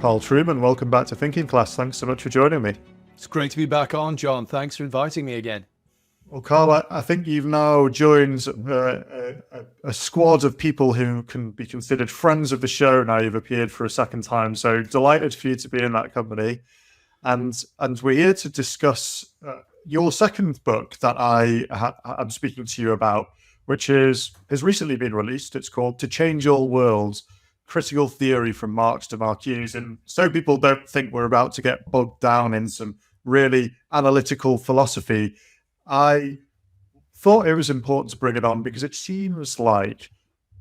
Karl Trueman. Welcome back to Thinking Class. Thanks so much for joining me. It's great to be back on, John. Thanks for inviting me again. Well, Karl, I think you've now joined a squad of people who can be considered friends of the show now you've appeared for a second time. So delighted for you to be in that company. And we're here to discuss your second book that I'm speaking to you about, which has recently been released. It's called To Change All Worlds, Critical Theory from Marx to Marcuse. And so people don't think we're about to get bogged down in some really analytical philosophy. I thought it was important to bring it on because it seems like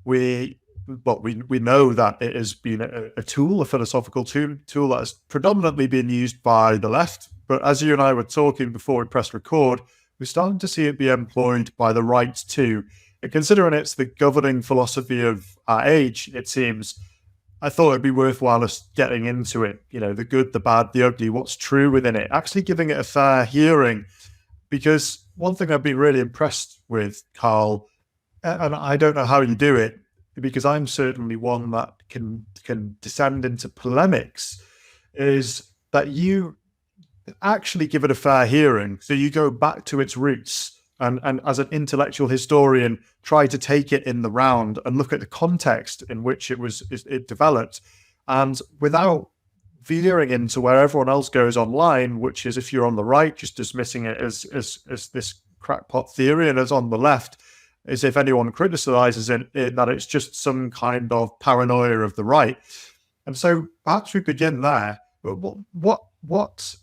we know that it has been a tool, a philosophical tool that has predominantly been used by the left. But as you and I were talking before we pressed record, we're starting to see it be employed by the right too. And considering it's the governing philosophy of our age, it seems, I thought it'd be worthwhile us getting into it. You know, the good, the bad, the ugly, what's true within it, actually giving it a fair hearing. Because one thing I've been really impressed with, Karl, and I don't know how you do it, because I'm certainly one that can descend into polemics, is that you actually give it a fair hearing. So you go back to its roots and as an intellectual historian, try to take it in the round and look at the context in which it developed. And without veering into where everyone else goes online, which is if you're on the right, just dismissing it as this crackpot theory, and as on the left, as if anyone criticizes it, that it's just some kind of paranoia of the right. And so perhaps we begin there. What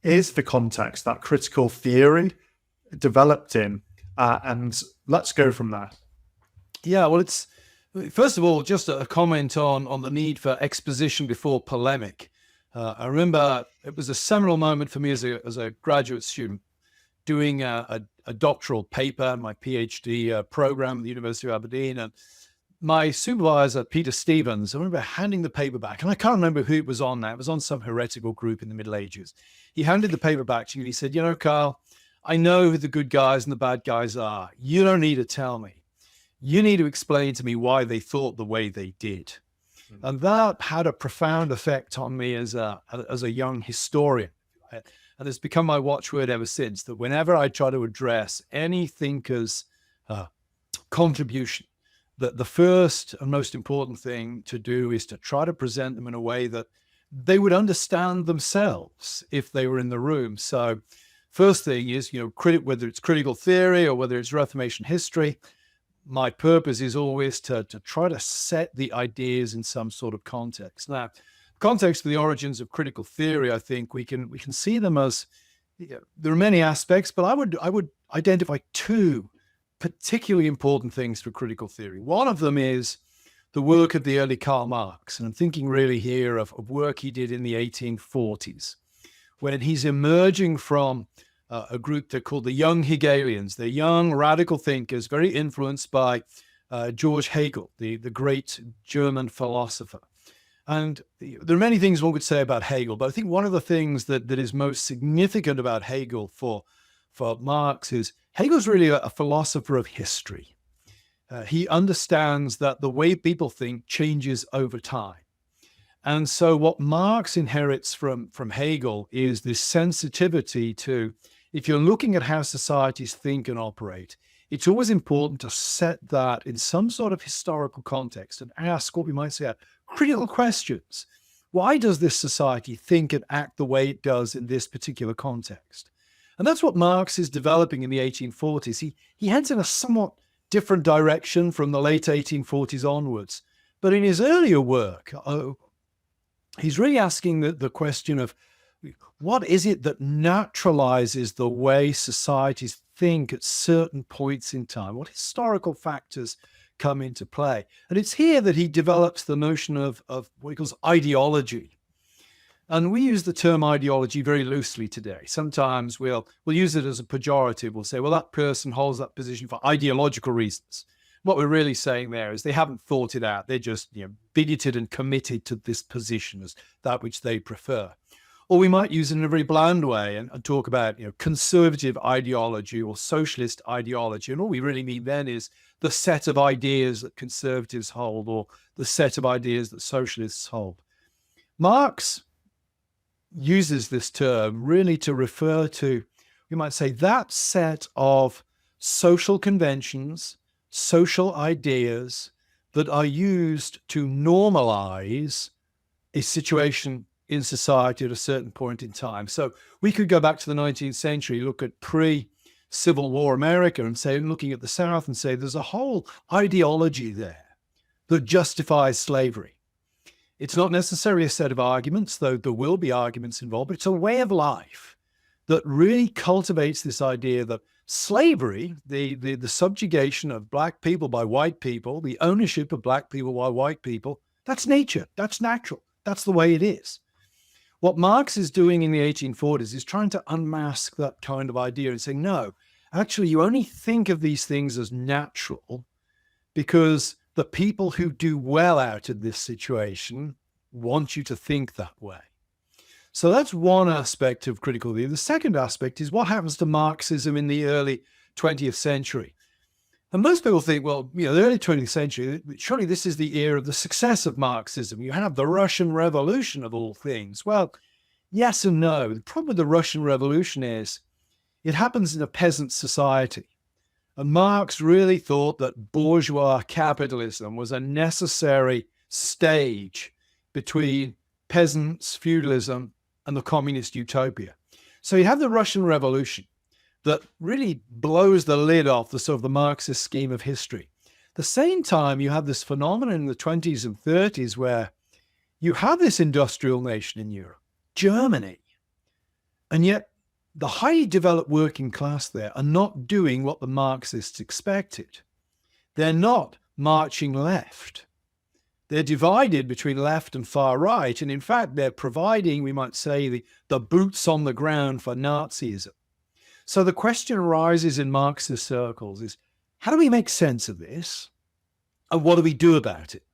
is the context that critical theory developed in? And let's go from there. Yeah, well, it's first of all just a comment on the need for exposition before polemic. I remember it was a seminal moment for me as a graduate student doing a doctoral paper, my PhD program at the University of Aberdeen, and my supervisor, Peter Stevens, I remember handing the paper back, and I can't remember who it was on now. It was on some heretical group in the Middle Ages. He handed the paper back to me and he said, "You know, Karl, I know who the good guys and the bad guys are. You don't need to tell me. You need to explain to me why they thought the way they did." And that had a profound effect on me as a young historian. And it's become my watchword ever since, that whenever I try to address any thinker's contribution, that the first and most important thing to do is to try to present them in a way that they would understand themselves if they were in the room. So first thing is, whether it's critical theory or whether it's Reformation history, my purpose is always to try to set the ideas in some sort of context. Now, context for the origins of critical theory, I think we can see them as, there are many aspects, but I would identify two particularly important things for critical theory. One of them is the work of the early Karl Marx, and I'm thinking really here of work he did in the 1840s, when he's emerging from a group they're called the young Hegelians. They're young radical thinkers, very influenced by George Hegel, the great German philosopher. And there are many things one could say about Hegel, but I think one of the things that is most significant about Hegel for Marx is Hegel's really a philosopher of history. He understands that the way people think changes over time. And so what Marx inherits from Hegel is this sensitivity to, if you're looking at how societies think and operate, it's always important to set that in some sort of historical context and ask what we might say are critical questions. Why does this society think and act the way it does in this particular context? And that's what Marx is developing in the 1840s. He heads in a somewhat different direction from the late 1840s onwards. But in his earlier work, he's really asking the question of what is it that naturalizes the way societies think at certain points in time? What historical factors come into play? And it's here that he develops the notion of what he calls ideology. And we use the term ideology very loosely today. Sometimes we'll use it as a pejorative. We'll say, well, that person holds that position for ideological reasons. What we're really saying there is they haven't thought it out. They're just bigoted and committed to this position as that which they prefer. Or we might use it in a very bland way and talk about conservative ideology or socialist ideology. And all we really mean then is the set of ideas that conservatives hold or the set of ideas that socialists hold. Marx uses this term really to refer to, you might say, that set of social conventions, social ideas that are used to normalize a situation in society at a certain point in time. So we could go back to the 19th century, look at pre-Civil War America and say, looking at the South and say, there's a whole ideology there that justifies slavery. It's not necessarily a set of arguments, though there will be arguments involved, but it's a way of life that really cultivates this idea that slavery, the subjugation of black people by white people, the ownership of black people by white people, that's nature, that's natural, that's the way it is. What Marx is doing in the 1840s is trying to unmask that kind of idea and saying, no, actually, you only think of these things as natural because the people who do well out of this situation want you to think that way. So that's one aspect of critical theory. The second aspect is what happens to Marxism in the early 20th century. And most people think, well, the early 20th century, surely this is the era of the success of Marxism. You have the Russian Revolution of all things. Well, yes and no. The problem with the Russian Revolution is it happens in a peasant society. And Marx really thought that bourgeois capitalism was a necessary stage between peasants, feudalism, and the communist utopia. So you have the Russian Revolution that really blows the lid off the sort of the Marxist scheme of history. At the same time, you have this phenomenon in the 20s and 30s where you have this industrial nation in Europe, Germany, and yet the highly developed working class there are not doing what the Marxists expected. They're not marching left. They're divided between left and far right. And in fact, they're providing, we might say, the boots on the ground for Nazism. So the question arises in Marxist circles is, how do we make sense of this? And what do we do about it?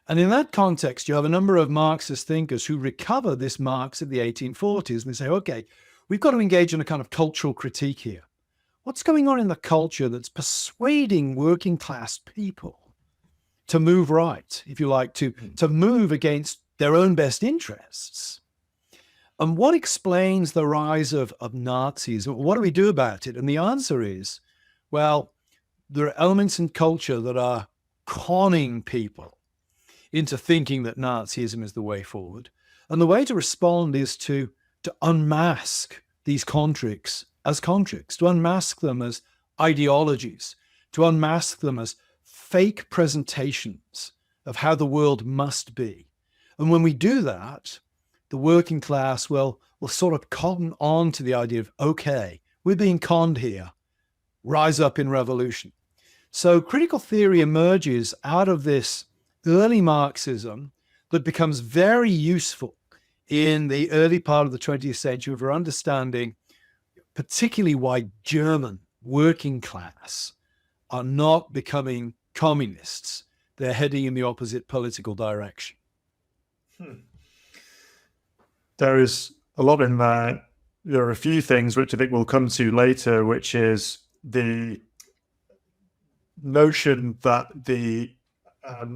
And in that context, you have a number of Marxist thinkers who recover this Marx of the 1840s and they say, okay, we've got to engage in a kind of cultural critique here. What's going on in the culture that's persuading working class people to move right, if you like, to move against their own best interests? And what explains the rise of Nazis? What do we do about it? And the answer is, well, there are elements in culture that are conning people into thinking that Nazism is the way forward. And the way to respond is to unmask these contricts as contricts, to unmask them as ideologies, to unmask them as fake presentations of how the world must be. And when we do that, the working class will sort of cotton on to the idea of, okay, we're being conned here, rise up in revolution. So critical theory emerges out of this early Marxism that becomes very useful in the early part of the 20th century for understanding particularly why German working class are not becoming communists. They're heading in the opposite political direction. There is a lot in there. There are a few things which I think we'll come to later, which is the notion that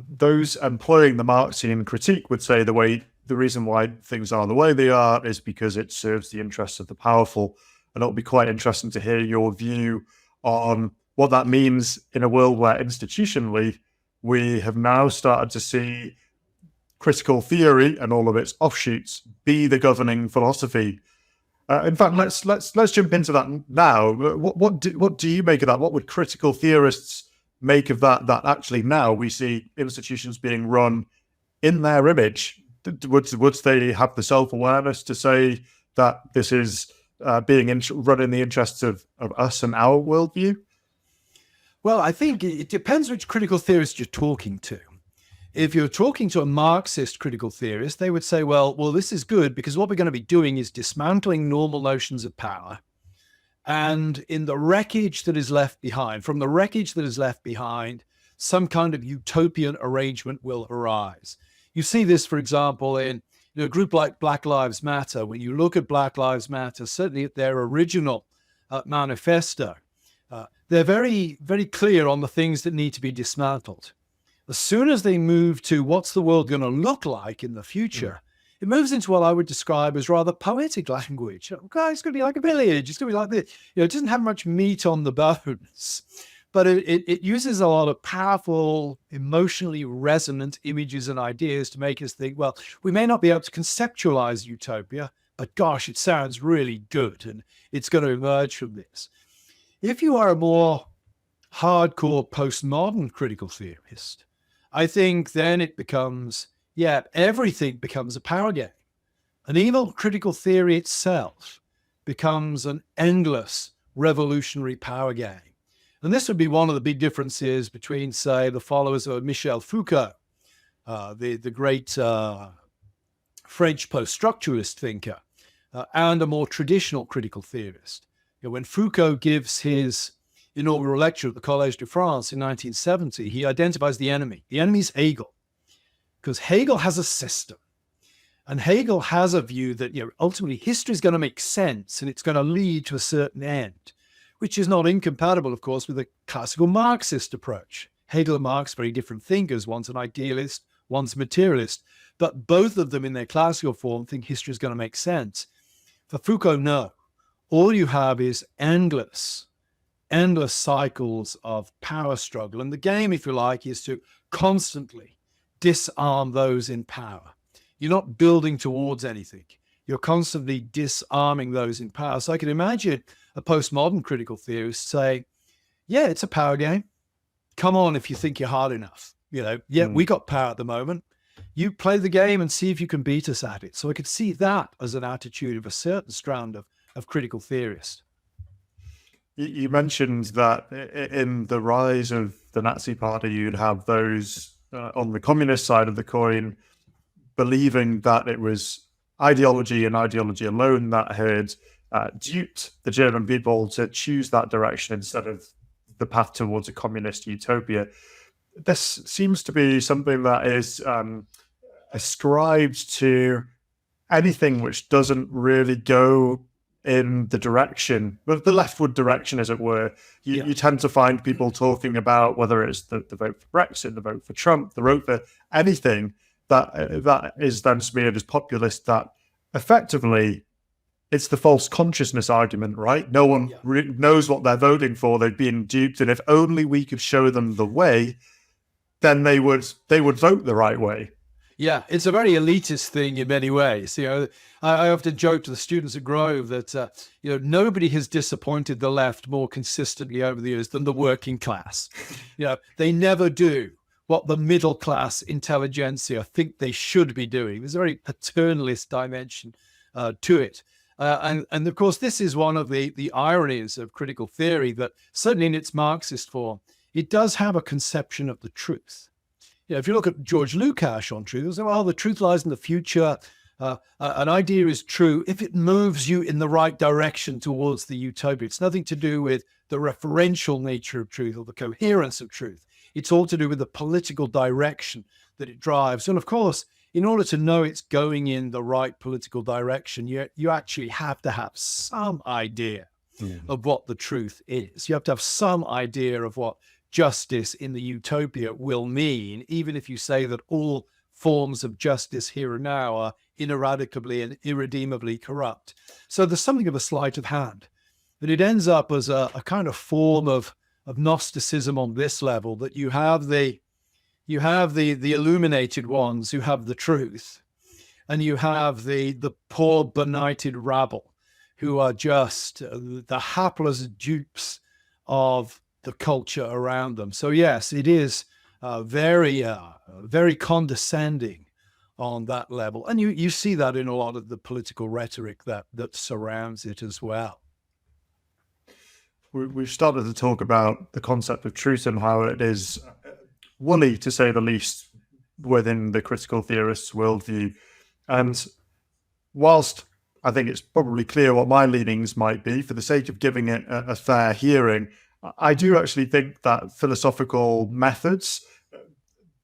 those employing the Marxian critique would say the reason why things are the way they are is because it serves the interests of the powerful. And it'll be quite interesting to hear your view on what that means in a world where institutionally we have now started to see critical theory and all of its offshoots be the governing philosophy. In fact, let's jump into that now. What do you make of that? What would critical theorists make of that? That actually now we see institutions being run in their image. Would they have the self-awareness to say that this is being run in the interests of us and our worldview? Well, I think it depends which critical theorist you're talking to. If you're talking to a Marxist critical theorist, they would say, well, this is good because what we're going to be doing is dismantling normal notions of power. And in the wreckage that is left behind, from the wreckage that is left behind, some kind of utopian arrangement will arise. You see this, for example, in a group like Black Lives Matter. When you look at Black Lives Matter, certainly at their original manifesto, they're very, very clear on the things that need to be dismantled. As soon as they move to what's the world going to look like in the future, it moves into what I would describe as rather poetic language. Okay, it's going to be like a village. It's going to be like this. It doesn't have much meat on the bones, but it uses a lot of powerful, emotionally resonant images and ideas to make us think, well, we may not be able to conceptualize utopia, but gosh, it sounds really good, and it's going to emerge from this. If you are a more hardcore postmodern critical theorist, I think then it becomes, everything becomes a power game. And even critical theory itself becomes an endless revolutionary power game. And this would be one of the big differences between, say, the followers of Michel Foucault, the great French post-structuralist thinker, and a more traditional critical theorist. When Foucault gives his inaugural lecture at the Collège de France in 1970, he identifies the enemy. The enemy is Hegel, because Hegel has a system. And Hegel has a view that ultimately history is going to make sense and it's going to lead to a certain end, which is not incompatible, of course, with the classical Marxist approach. Hegel and Marx, very different thinkers. One's an idealist, one's a materialist. But both of them in their classical form think history is going to make sense. For Foucault, no. All you have is endless cycles of power struggle. And the game, if you like, is to constantly disarm those in power. You're not building towards anything. You're constantly disarming those in power. So I can imagine a postmodern critical theorist say, yeah, it's a power game. Come on if you think you're hard enough. We got power at the moment. You play the game and see if you can beat us at it. So I could see that as an attitude of a certain strand of critical theorists. You mentioned that in the rise of the Nazi Party, you'd have those on the communist side of the coin believing that it was ideology and ideology alone that had duped the German people to choose that direction instead of the path towards a communist utopia. This seems to be something that is ascribed to anything which doesn't really go in the direction, the leftward direction, as it were. You tend to find people talking about whether it's the vote for Brexit, the vote for Trump, the vote for anything that is then smeared as populist, that effectively it's the false consciousness argument, right? No one knows what they're voting for. They've been duped. And if only we could show them the way, then they would vote the right way. Yeah, it's a very elitist thing in many ways. I often joke to the students at Grove that nobody has disappointed the left more consistently over the years than the working class. They never do what the middle class intelligentsia think they should be doing. There's a very paternalist dimension to it. And of course, this is one of the ironies of critical theory, that certainly in its Marxist form, it does have a conception of the truth. If you look at George Lukács on truth, say, well, the truth lies in the future. An idea is true if it moves you in the right direction towards the utopia. It's nothing to do with the referential nature of truth or the coherence of truth. It's all to do with the political direction that it drives. And of course, in order to know it's going in the right political direction, you actually have to have some idea of what the truth is. You have to have some idea of what justice in the utopia will mean, even if you say that all forms of justice here and now are ineradicably and irredeemably corrupt. So there's something of a sleight of hand. But it ends up as a kind of form of Gnosticism on this level, that you have the illuminated ones who have the truth, and you have the poor benighted rabble who are just the hapless dupes of the culture around them. So yes, it is very condescending on that level. And you see that in a lot of the political rhetoric that surrounds it as well. We've started to talk about the concept of truth and how it is woolly, to say the least, within the critical theorist's worldview. And whilst I think it's probably clear what my leanings might be, for the sake of giving it a fair hearing, I do actually think that philosophical methods,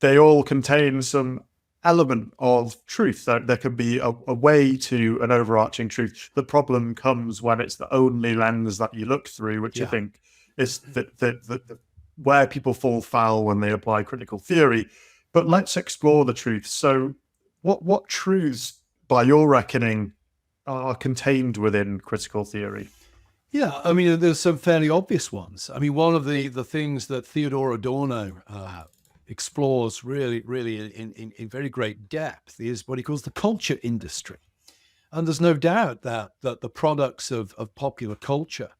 they all contain some element of truth. There can be a way to an overarching truth. The problem comes when it's the only lens that you look through, which I think is the where people fall foul when they apply critical theory. But let's explore the truth. So what truths, by your reckoning, are contained within critical theory? Yeah, I mean, there's some fairly obvious ones. I mean, one of the things that Theodor Adorno explores really in very great depth is what he calls the culture industry. And there's no doubt that the products of popular culture,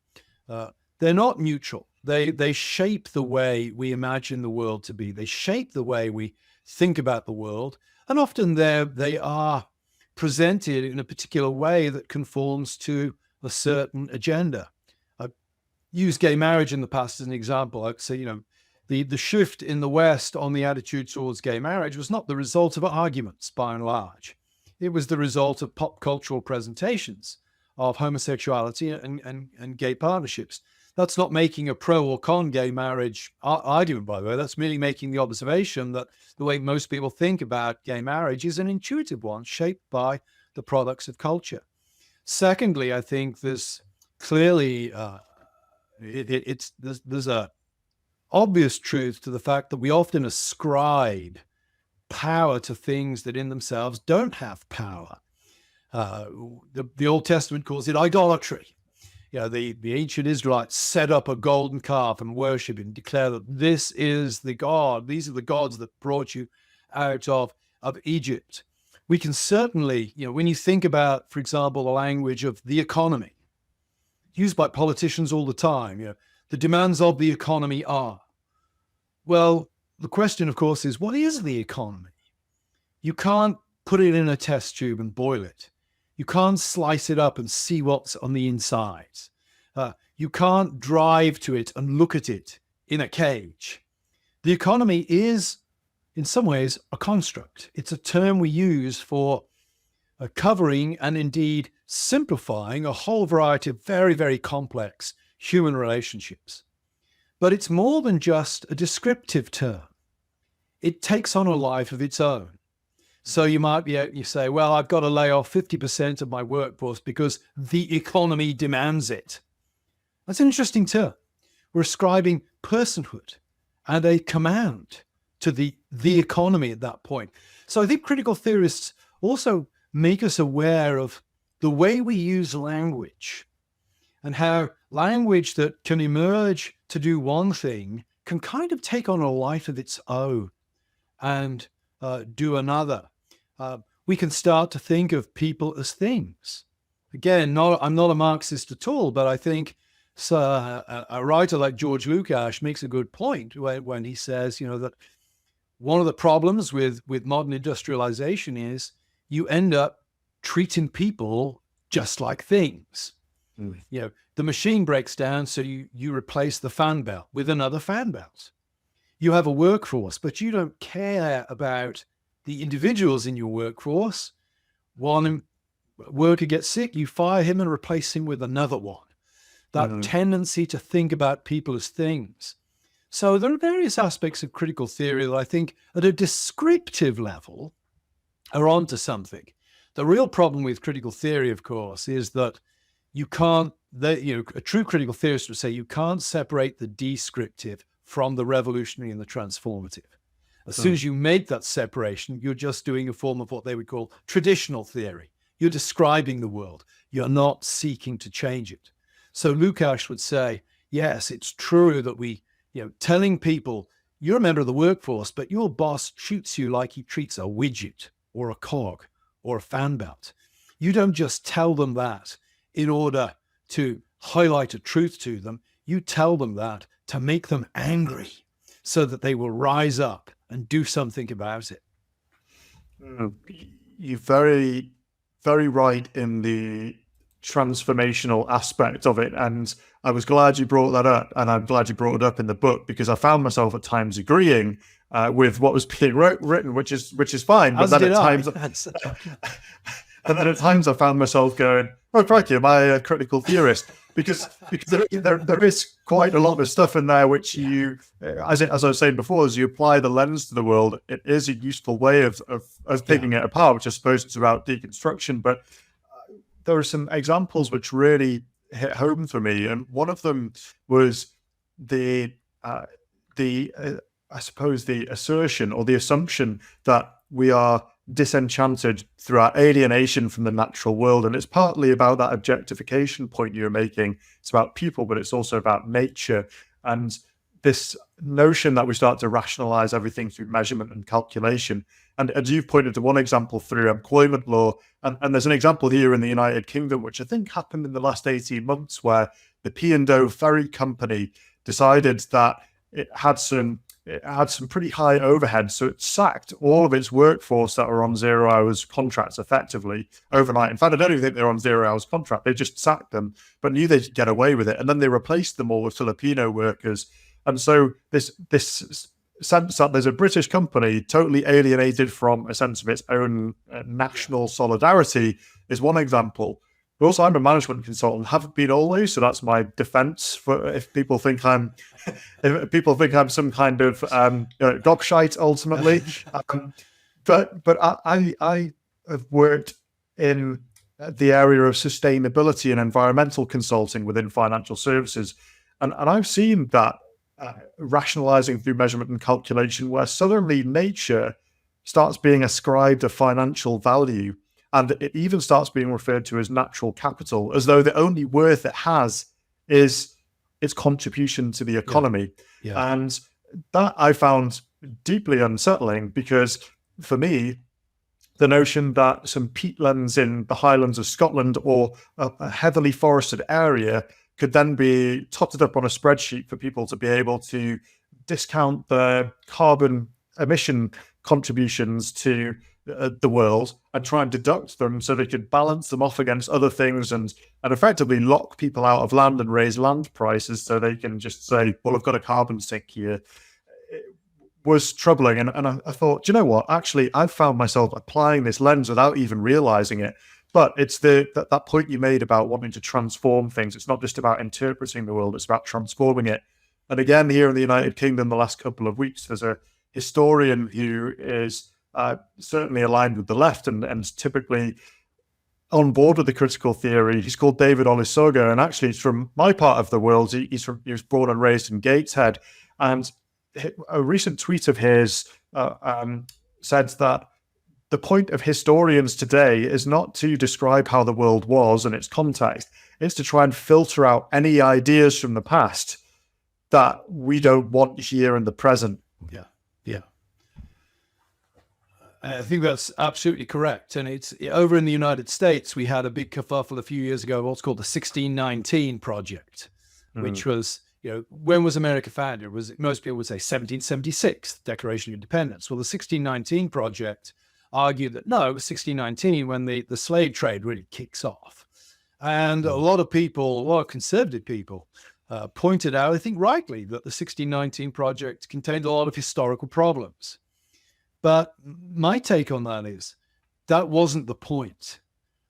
they're not neutral. They shape the way we imagine the world to be. They shape the way we think about the world. And often they are presented in a particular way that conforms to a certain agenda. I've used gay marriage in the past as an example. I'd say, the shift in the West on the attitude towards gay marriage was not the result of arguments, by and large. It was the result of pop cultural presentations of homosexuality and gay partnerships. That's not making a pro or con gay marriage argument, by the way. That's merely making the observation that the way most people think about gay marriage is an intuitive one, shaped by the products of culture. Secondly, I think there's clearly there's a obvious truth to the fact that we often ascribe power to things that in themselves don't have power. The Old Testament calls it idolatry. The ancient Israelites set up a golden calf and worship it and declare that this is the God. These are the gods that brought you out of Egypt. We can certainly, when you think about, for example, the language of the economy, used by politicians all the time, the demands of the economy are. Well, the question, of course, is what is the economy? You can't put it in a test tube and boil it. You can't slice it up and see what's on the insides. You can't drive to it and look at it in a cage. The economy is, in some ways, a construct. It's a term we use for covering and indeed simplifying a whole variety of very, very complex human relationships. But it's more than just a descriptive term. It takes on a life of its own. So you say, well, I've got to lay off 50% of my workforce because the economy demands it. That's an interesting term. We're ascribing personhood and a command to the economy at that point. So I think critical theorists also make us aware of the way we use language and how language that can emerge to do one thing can kind of take on a life of its own and do another. We can start to think of people as things. Again, I'm not a Marxist at all, but I think a writer like George Lukács makes a good point when he says, that one of the problems with modern industrialization is you end up treating people just like things. The machine breaks down, so you replace the fan belt with another fan belt. You have a workforce, but you don't care about the individuals in your workforce. One worker gets sick, you fire him and replace him with another one. That tendency to think about people as things. So there are various aspects of critical theory that I think at a descriptive level are onto something. The real problem with critical theory, of course, is that you can't, a true critical theorist would say you can't separate the descriptive from the revolutionary and the transformative. As soon as you make that separation, you're just doing a form of what they would call traditional theory. You're describing the world. You're not seeking to change it. So Lukács would say, yes, it's true that we, telling people, you're a member of the workforce, but your boss treats you like he treats a widget or a cog or a fan belt. You don't just tell them that in order to highlight a truth to them. You tell them that to make them angry so that they will rise up and do something about it. You're very, very right in the transformational aspect of it. And I was glad you brought that up. And I'm glad you brought it up in the book, because I found myself at times agreeing with what was being written, which is fine. But then at times, and then at times I found myself going, oh, crikey, am I a critical theorist? Because there is quite a lot of stuff in there which you, as I was saying before, as you apply the lens to the world, it is a useful way of picking it apart, which I suppose it's about deconstruction. But there are some examples which really hit home for me, and one of them was I suppose the assertion or the assumption that we are disenchanted through our alienation from the natural world. And it's partly about that objectification point you were making. It's about people, but it's also about nature. And this notion that we start to rationalize everything through measurement and calculation. And as you've pointed to one example through employment law, and there's an example here in the United Kingdom, which I think happened in the last 18 months, where the P&O Ferry Company decided that it had some pretty high overhead. So it sacked all of its workforce that were on 0 hours contracts effectively overnight. In fact, I don't even think they're on 0 hours contract. They just sacked them, but knew they'd get away with it. And then they replaced them all with Filipino workers. And so this sense that there's a British company totally alienated from a sense of its own national solidarity is one example. But also, I'm a management consultant, haven't been always, so that's my defense for if people think I'm some kind of gobshite ultimately. But I have worked in the area of sustainability and environmental consulting within financial services, and I've seen that rationalizing through measurement and calculation, where suddenly nature starts being ascribed a financial value, and it even starts being referred to as natural capital, as though the only worth it has is its contribution to the economy. Yeah. And that I found deeply unsettling, because for me, the notion that some peatlands in the Highlands of Scotland or a heavily forested area could then be totted up on a spreadsheet for people to be able to discount the carbon emission contributions to the world and try and deduct them so they could balance them off against other things and effectively lock people out of land and raise land prices so they can just say, well, I've got a carbon sink here. It was troubling. And I thought, do you know what? Actually, I've found myself applying this lens without even realizing it. But it's that point you made about wanting to transform things. It's not just about interpreting the world, it's about transforming it. And again, here in the United Kingdom, the last couple of weeks, there's a historian who is certainly aligned with the left and typically on board with the critical theory. He's called David Olusoga, and actually he's from my part of the world. He was born and raised in Gateshead. And a recent tweet of his said that the point of historians today is not to describe how the world was and its context. It's to try and filter out any ideas from the past that we don't want here in the present. Yeah. I think that's absolutely correct. And it's over in the United States, we had a big kerfuffle a few years ago, what's called the 1619 Project, which was, when was America founded? Most people would say 1776, Declaration of Independence. Well, the 1619 Project argued that no, it was 1619 when the slave trade really kicks off. And a lot of conservative people pointed out, I think rightly, that the 1619 Project contained a lot of historical problems. But my take on that is that wasn't the point.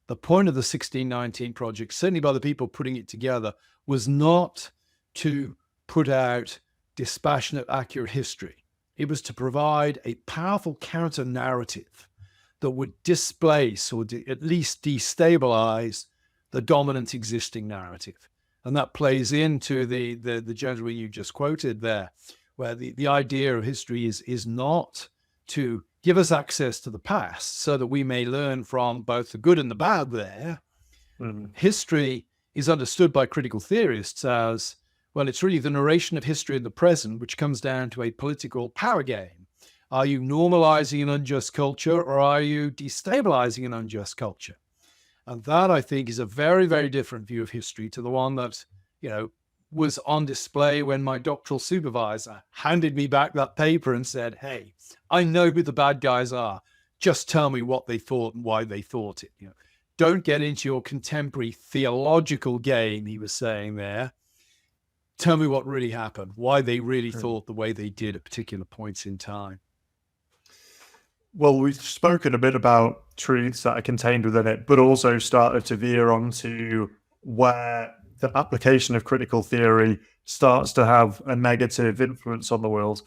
The point of the 1619 Project, certainly by the people putting it together, was not to put out dispassionate, accurate history. It was to provide a powerful counter-narrative that would displace or at least destabilize the dominant existing narrative. And that plays into the gentleman you just quoted there, where the idea of history is not to give us access to the past so that we may learn from both the good and the bad there. History is understood by critical theorists as, well, it's really the narration of history in the present, which comes down to a political power game. Are you normalizing an unjust culture, or are you destabilizing an unjust culture? And that, I think, is a very, very different view of history to the one that, was on display when my doctoral supervisor handed me back that paper and said, hey, I know who the bad guys are. Just tell me what they thought and why they thought it. Don't get into your contemporary theological game, he was saying there. Tell me what really happened, why they really thought the way they did at particular points in time. Well, we've spoken a bit about truths that are contained within it, but also started to veer onto where the application of critical theory starts to have a negative influence on the world.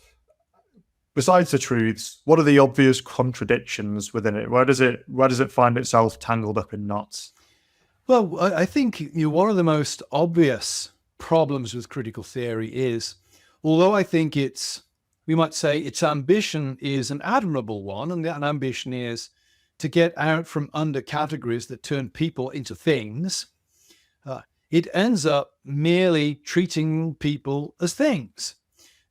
Besides the truths, what are the obvious contradictions within it? Where does it find itself tangled up in knots? Well, I think one of the most obvious problems with critical theory is, although I think we might say its ambition is an admirable one, and that ambition is to get out from under categories that turn people into things, it ends up merely treating people as things,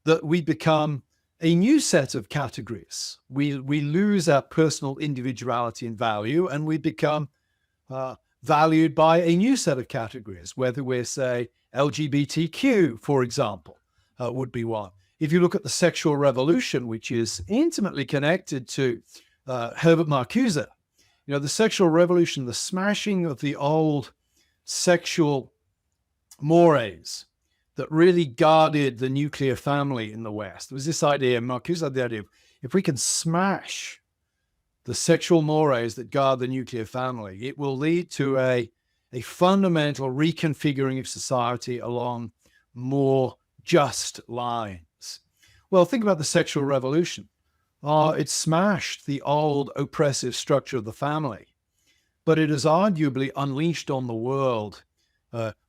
that we become a new set of categories. We lose our personal individuality and value, and we become valued by a new set of categories, whether we're, say, LGBTQ, for example, would be one. If you look at the sexual revolution, which is intimately connected to Herbert Marcuse, the sexual revolution, the smashing of the old sexual mores that really guarded the nuclear family in the West. There was this idea, Marcuse had the idea of, if we can smash the sexual mores that guard the nuclear family, it will lead to a fundamental reconfiguring of society along more just lines. Well, think about the sexual revolution. It smashed the old oppressive structure of the family, but it has arguably unleashed on the world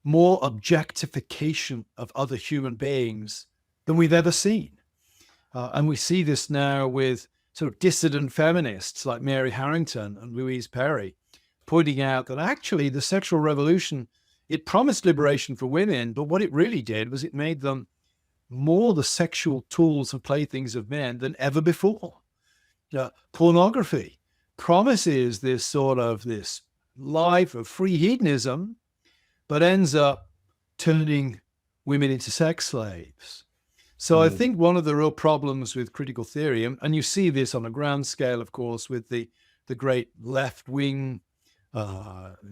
more objectification of other human beings than we've ever seen. And we see this now with sort of dissident feminists like Mary Harrington and Louise Perry, pointing out that actually the sexual revolution, it promised liberation for women, but what it really did was it made them more the sexual tools and playthings of men than ever before. Pornography promises this life of free hedonism, but ends up turning women into sex slaves. So I think one of the real problems with critical theory, and you see this on a grand scale, of course, with the great left-wing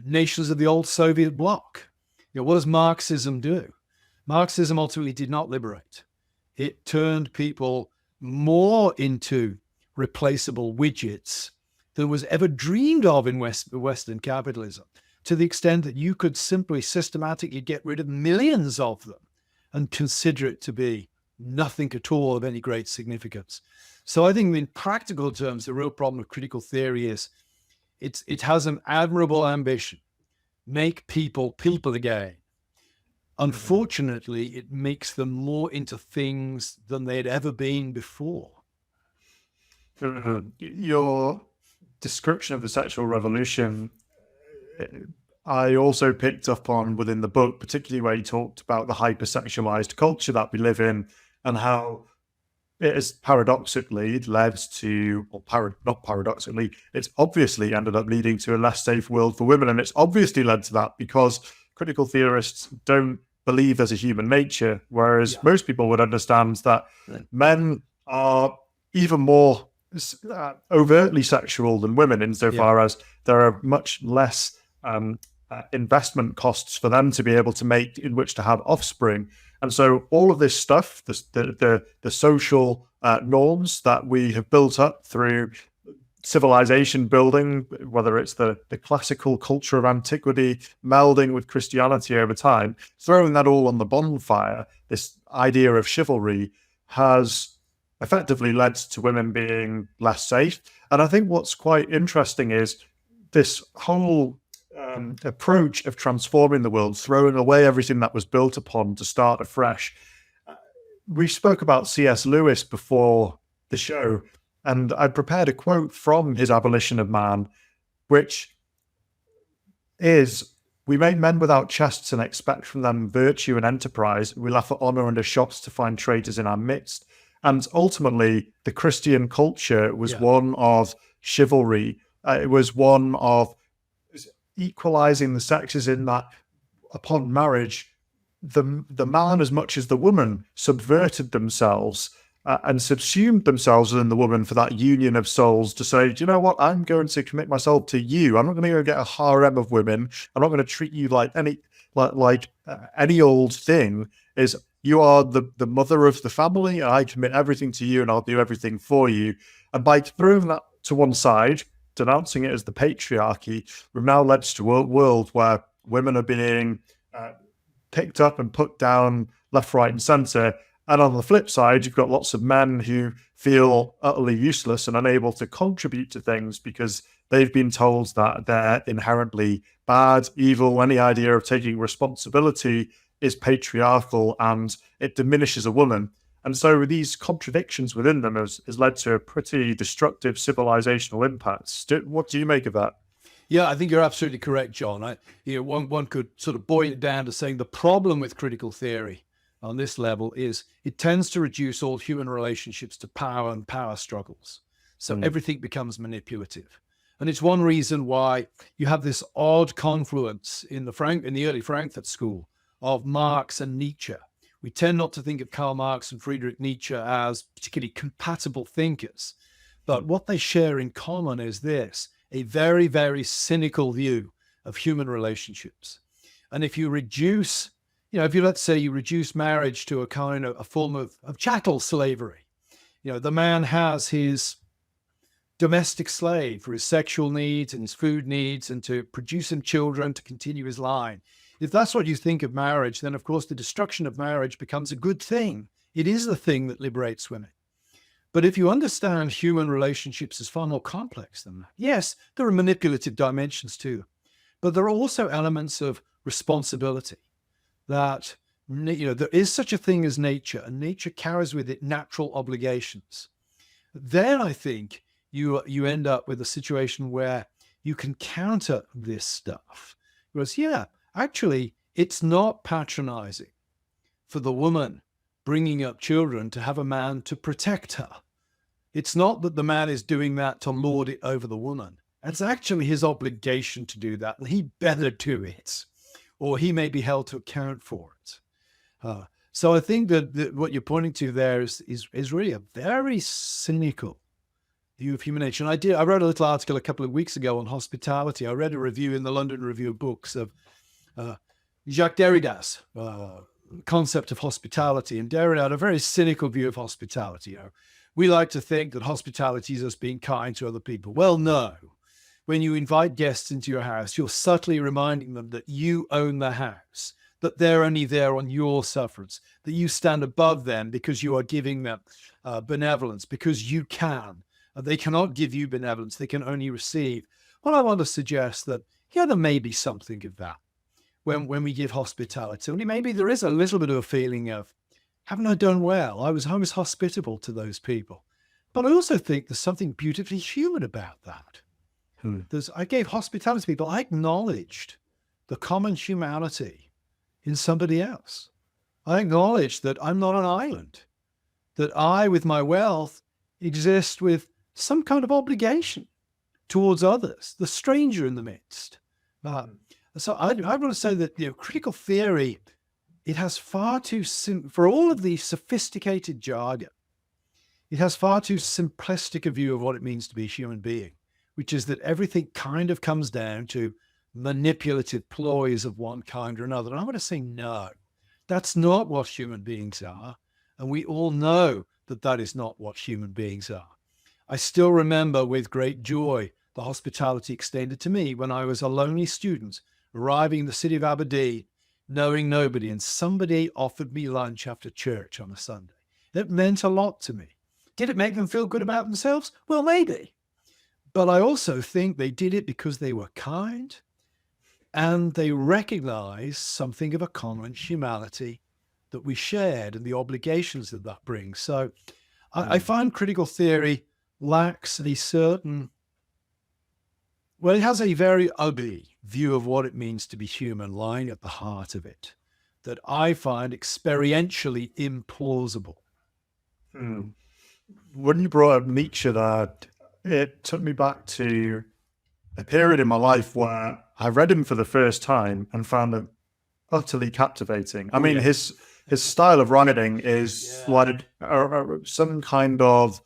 nations of the old Soviet bloc. What does Marxism do? Marxism ultimately did not liberate. It turned people more into replaceable widgets than was ever dreamed of in Western capitalism, to the extent that you could simply systematically get rid of millions of them and consider it to be nothing at all of any great significance. So I think in practical terms, the real problem of critical theory is it has an admirable ambition, make people again. Unfortunately, it makes them more into things than they'd ever been before. Your description of the sexual revolution, I also picked up on within the book, particularly where you talked about the hypersexualized culture that we live in and how it has paradoxically led to, not paradoxically, it's obviously ended up leading to a less safe world for women. And it's obviously led to that because critical theorists don't believe there's a human nature, whereas most people would understand that men are even more overtly sexual than women, insofar as there are much less investment costs for them to be able to make in which to have offspring. And so all of this stuff, the social norms that we have built up through civilization building, whether it's the classical culture of antiquity melding with Christianity over time, throwing that all on the bonfire, this idea of chivalry has effectively led to women being less safe. And I think what's quite interesting is this whole approach of transforming the world, throwing away everything that was built upon to start afresh. We spoke about C.S. Lewis before the show, and I prepared a quote from his Abolition of Man, which is, "We make men without chests and expect from them virtue and enterprise. We laugh at honour under shops to find traitors in our midst." And ultimately, the Christian culture was one of chivalry. It was one of equalizing the sexes, in that upon marriage, the man as much as the woman subverted themselves and subsumed themselves within the woman for that union of souls, to say, do you know what, I'm going to commit myself to you. I'm not going to go get a harem of women. I'm not going to treat you like any old thing. Is you are the mother of the family, and I commit everything to you, and I'll do everything for you. And by throwing that to one side, denouncing it as the patriarchy, we've now led to a world where women are being picked up and put down left, right, and centre. And on the flip side, you've got lots of men who feel utterly useless and unable to contribute to things because they've been told that they're inherently bad, evil. Any idea of taking responsibility is patriarchal and it diminishes a woman. And so these contradictions within them has led to a pretty destructive civilizational impacts. What do you make of that? Yeah, I think you're absolutely correct, John. One could sort of boil it down to saying the problem with critical theory on this level is it tends to reduce all human relationships to power and power struggles. So everything becomes manipulative. And it's one reason why you have this odd confluence in the early Frankfurt School of Marx and Nietzsche. We tend not to think of Karl Marx and Friedrich Nietzsche as particularly compatible thinkers. But what they share in common is this: a very, very cynical view of human relationships. And if you reduce, let's say you reduce marriage to a form of chattel slavery, the man has his domestic slave for his sexual needs and his food needs and to produce him children to continue his line. If that's what you think of marriage, then of course the destruction of marriage becomes a good thing. It is the thing that liberates women. But if you understand human relationships as far more complex than that, yes, there are manipulative dimensions to them, but there are also elements of responsibility that, there is such a thing as nature, and nature carries with it natural obligations. Then I think you end up with a situation where you can counter this stuff. Whereas, actually, it's not patronizing for the woman bringing up children to have a man to protect her. It's not that the man is doing that to lord it over the woman. It's actually his obligation to do that, and he better do it, or he may be held to account for it. So I think that what you're pointing to there is really a very cynical view of human nature. And I wrote a little article a couple of weeks ago on hospitality. I read a review in the London Review of Books of Jacques Derrida's concept of hospitality. And Derrida had a very cynical view of hospitality. We like to think that hospitality is us being kind to other people. Well, no. When you invite guests into your house, you're subtly reminding them that you own the house, that they're only there on your sufferance, that you stand above them because you are giving them benevolence, because you can. They cannot give you benevolence. They can only receive. Well, I want to suggest that, there may be something of that when we give hospitality. Only maybe there is a little bit of a feeling of, haven't I done well? I was hospitable to those people. But I also think there's something beautifully human about that. I gave hospitality to people. I acknowledged the common humanity in somebody else. I acknowledged that I'm not an island, that I, with my wealth, exist with some kind of obligation towards others, the stranger in the midst. So I want to say that critical theory, it has far too for all of the sophisticated jargon, it has far too simplistic a view of what it means to be a human being, which is that everything kind of comes down to manipulative ploys of one kind or another. And I want to say, no, that's not what human beings are. And we all know that that is not what human beings are. I still remember with great joy the hospitality extended to me when I was a lonely student arriving in the city of Aberdeen, knowing nobody, and somebody offered me lunch after church on a Sunday. It meant a lot to me. Did it make them feel good about themselves? Well, maybe. But I also think they did it because they were kind and they recognized something of a common humanity that we shared and the obligations that brings. So I find critical theory lacks a certain, it has a very ugly view of what it means to be human lying at the heart of it that I find experientially implausible. When you brought up Nietzsche there, it took me back to a period in my life where I read him for the first time and found him utterly captivating. I mean, his style of writing is like some kind of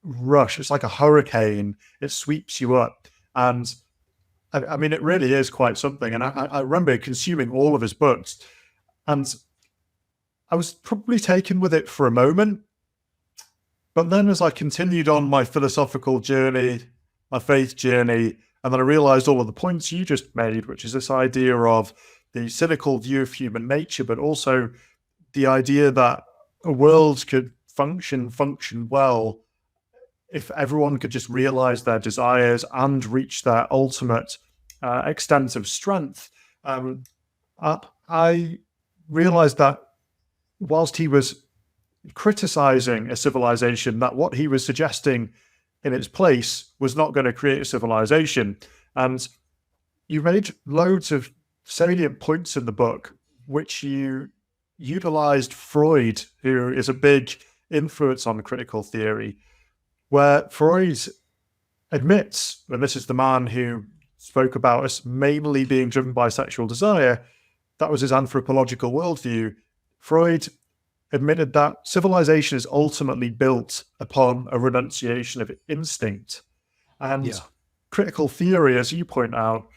rush. It's like a hurricane. It sweeps you up. And I mean, it really is quite something. And I remember consuming all of his books. And I was probably taken with it for a moment. But then as I continued on my philosophical journey, my faith journey, and then I realized all of the points you just made, which is this idea of the cynical view of human nature, but also the idea that a world could function well if everyone could just realize their desires and reach their ultimate extent of strength. I realized that whilst he was criticizing a civilization that what he was suggesting in its place was not going to create a civilization. And you made loads of salient points in the book, which you utilized Freud, who is a big influence on critical theory, where Freud admits, and this is the man who spoke about us mainly being driven by sexual desire, that was his anthropological worldview. Freud admitted that civilization is ultimately built upon a renunciation of instinct. And critical theory, as you point out,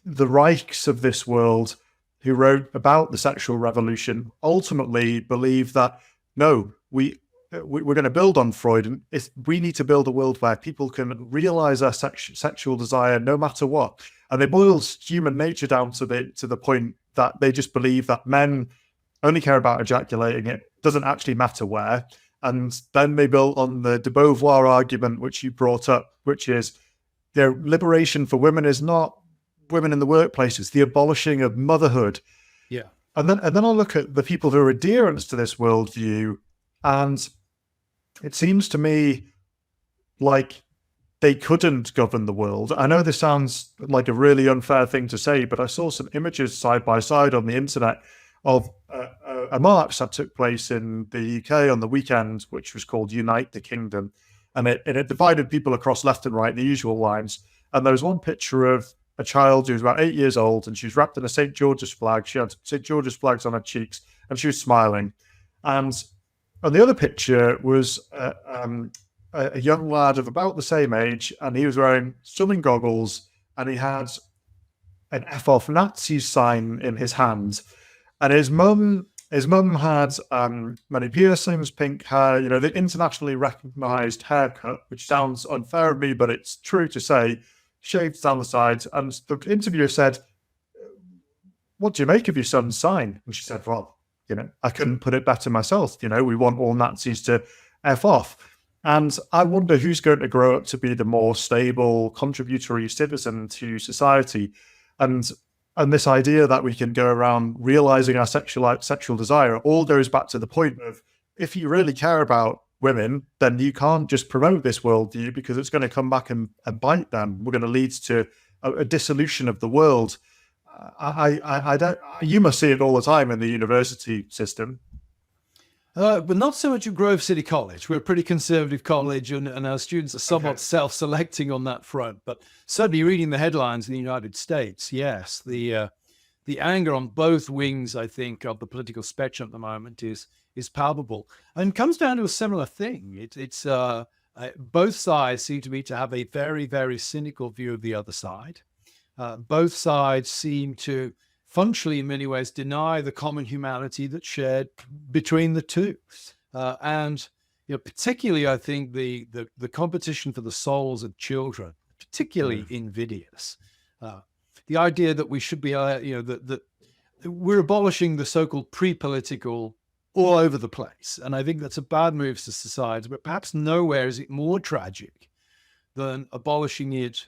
the Reichs of this world who wrote about the sexual revolution ultimately believe that, no, we're going to build on Freud, and we need to build a world where people can realize their sexual desire no matter what. And they boiled human nature down to the point that they just believe that men only care about ejaculating. It doesn't actually matter where. And then they built on the de Beauvoir argument, which you brought up, which is their liberation for women is not women in the workplace, it's the abolishing of motherhood. Yeah. And then I look at the people who are adherents to this worldview, and it seems to me like they couldn't govern the world. I know this sounds like a really unfair thing to say, but I saw some images side by side on the internet of a march that took place in the UK on the weekend, which was called Unite the Kingdom. And it divided people across left and right, the usual lines. And there was one picture of a child who was about 8 years old, and she was wrapped in a St. George's flag. She had St. George's flags on her cheeks, and she was smiling. And on the other picture was a young lad of about the same age, and he was wearing swimming goggles, and he had an F off Nazis sign in his hand. And his mum had many piercings, pink hair, the internationally recognized haircut, which sounds unfair of me, but it's true to say, shaved down the sides. And the interviewer said, "What do you make of your son's sign?" And she said, "Well, I couldn't put it better myself. We want all Nazis to F off." And I wonder who's going to grow up to be the more stable, contributory citizen to society. And this idea that we can go around realizing our sexual desire all goes back to the point of, if you really care about women, then you can't just promote this worldview, because it's going to come back and bite them. We're going to lead to a dissolution of the world. I don't. You must see it all the time in the university system. But not so much at Grove City College. We're a pretty conservative college, and our students are somewhat self-selecting on that front. But certainly reading the headlines in the United States, yes, the anger on both wings, I think, of the political spectrum at the moment is palpable, and comes down to a similar thing. It's both sides seem to me to have a very, very cynical view of the other side. Both sides seem to functionally, in many ways, deny the common humanity that's shared between the two. And particularly, I think the competition for the souls of children, particularly invidious. The idea that we should be, that we're abolishing the so-called pre-political all over the place. And I think that's a bad move to society, but perhaps nowhere is it more tragic than abolishing it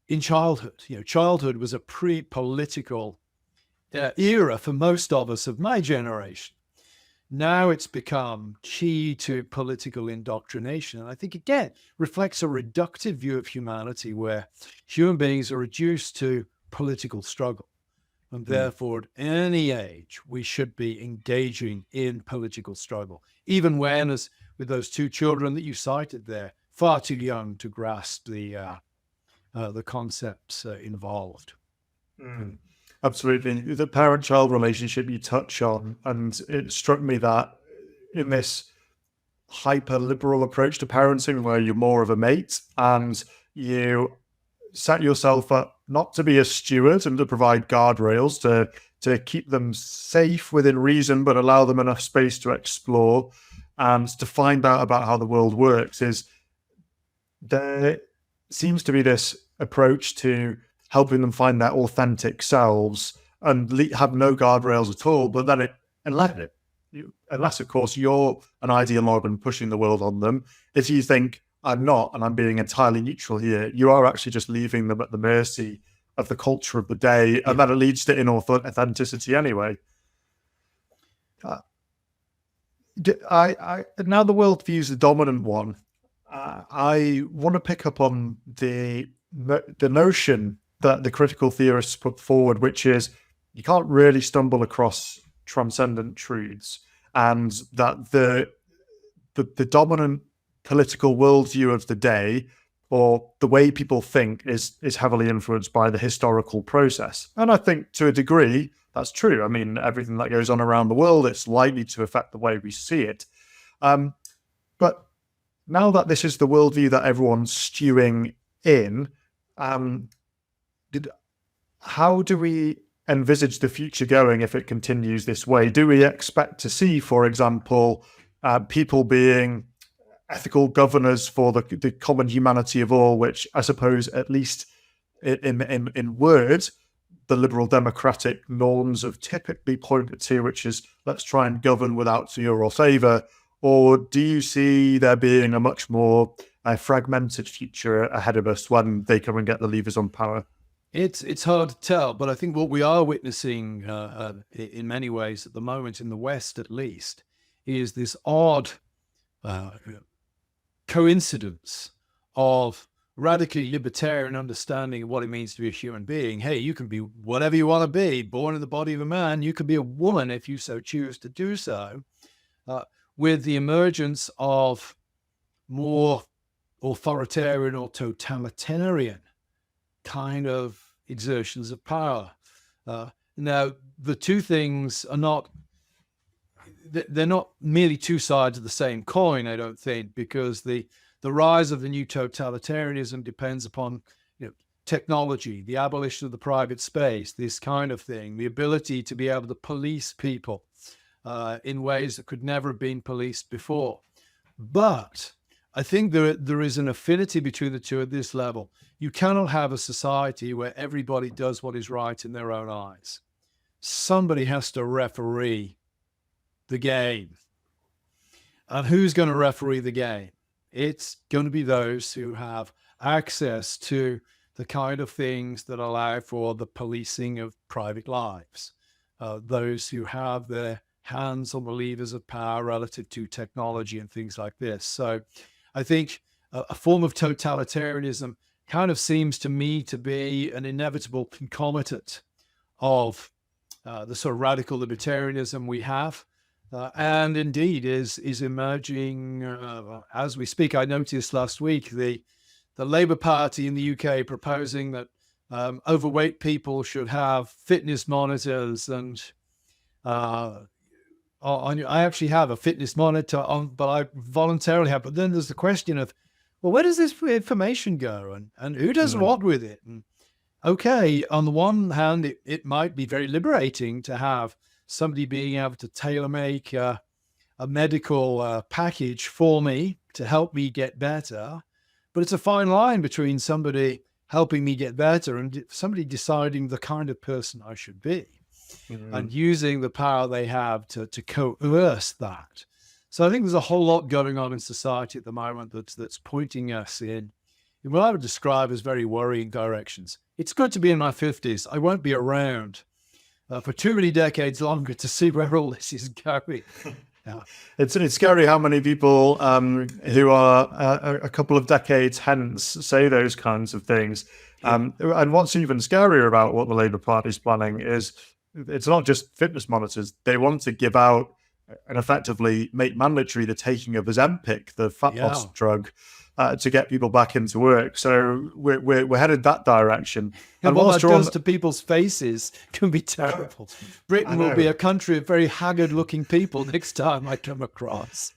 in childhood. Childhood was a pre-political era for most of us of my generation. Now it's become key to political indoctrination. And I think, again, reflects a reductive view of humanity where human beings are reduced to political struggle. And therefore, at any age, we should be engaging in political struggle, even when, as with those two children that you cited there, far too young to grasp the concepts involved. Absolutely. The parent-child relationship you touch on, and it struck me that in this hyper-liberal approach to parenting, where you're more of a mate and you set yourself up not to be a steward and to provide guardrails to keep them safe within reason, but allow them enough space to explore and to find out about how the world works, is there seems to be this approach to helping them find their authentic selves and have no guardrails at all. But then unless of course you're an ideologue and pushing the world on them, if you think I'm not and I'm being entirely neutral here, you are actually just leaving them at the mercy of the culture of the day, and that leads to inauthenticity anyway. Now the worldview is the dominant one. I want to pick up on the notion that the critical theorists put forward, which is you can't really stumble across transcendent truths, and that the dominant political worldview of the day, or the way people think, is heavily influenced by the historical process. And I think to a degree that's true. I mean, everything that goes on around the world, it's likely to affect the way we see it. But now that this is the worldview that everyone's stewing in, how do we envisage the future going if it continues this way? Do we expect to see, for example, people being ethical governors for the common humanity of all, which I suppose, at least in words, the liberal democratic norms have typically pointed to, which is let's try and govern without fear or favor? Or do you see there being a much more fragmented future ahead of us when they come and get the levers on power? It's hard to tell, but I think what we are witnessing in many ways at the moment, in the West at least, is this odd coincidence of radically libertarian understanding of what it means to be a human being. Hey, you can be whatever you want to be, born in the body of a man. You can be a woman if you so choose to do so, with the emergence of more authoritarian or totalitarian kind of exertions of power. Now, the two things are not, they're not merely two sides of the same coin, I don't think, because the rise of the new totalitarianism depends upon technology, the abolition of the private space, this kind of thing, the ability to be able to police people in ways that could never have been policed before. But I think there is an affinity between the two at this level. You cannot have a society where everybody does what is right in their own eyes. Somebody has to referee the game. And who's going to referee the game? It's going to be those who have access to the kind of things that allow for the policing of private lives, those who have their hands on the levers of power relative to technology and things like this. So I think a form of totalitarianism kind of seems to me to be an inevitable concomitant of the sort of radical libertarianism we have, and indeed is emerging as we speak. I noticed last week the Labour Party in the UK proposing that overweight people should have fitness monitors, and I actually have a fitness monitor on, but I voluntarily have. But then there's the question of, well, where does this information go, and who does what with it? And okay, on the one hand, it might be very liberating to have somebody being able to tailor make a medical package for me to help me get better. But it's a fine line between somebody helping me get better and somebody deciding the kind of person I should be. And using the power they have to coerce that. So I think there's a whole lot going on in society at the moment that's pointing us in what I would describe as very worrying directions. It's good to be in my 50s. I won't be around for too many decades longer to see where all this is going. Yeah. It's scary how many people who are a couple of decades hence say those kinds of things. And what's even scarier about what the Labour Party is planning is it's not just fitness monitors. They want to give out and effectively make mandatory the taking of Ozempic, the fat loss drug, to get people back into work. So we're headed that direction. And what that does to people's faces can be terrible. Britain will be a country of very haggard-looking people next time I come across.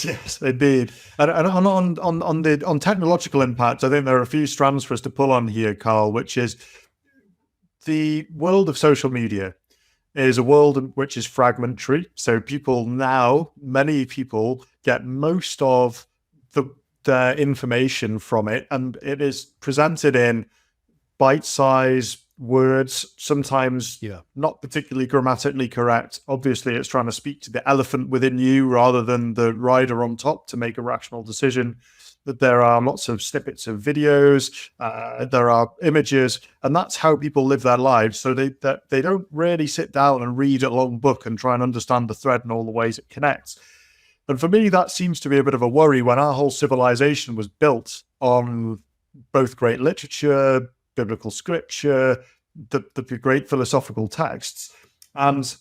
Yes, indeed. And on technological impact, I think there are a few strands for us to pull on here, Karl, which is the world of social media is a world which is fragmentary. So many people get most of their information from it, and it is presented in bite-sized words, sometimes not particularly grammatically correct. Obviously, it's trying to speak to the elephant within you rather than the rider on top to make a rational decision. That there are lots of snippets of videos, there are images, and that's how people live their lives. So they don't really sit down and read a long book and try and understand the thread and all the ways it connects. And for me, that seems to be a bit of a worry when our whole civilization was built on both great literature, biblical scripture, the great philosophical texts. And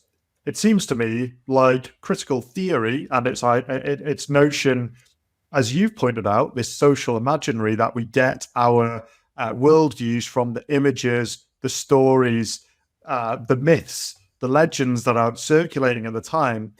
it seems to me like critical theory and its notion, as you've pointed out, this social imaginary that we get our worldviews from, the images, the stories, the myths, the legends that are circulating at the time.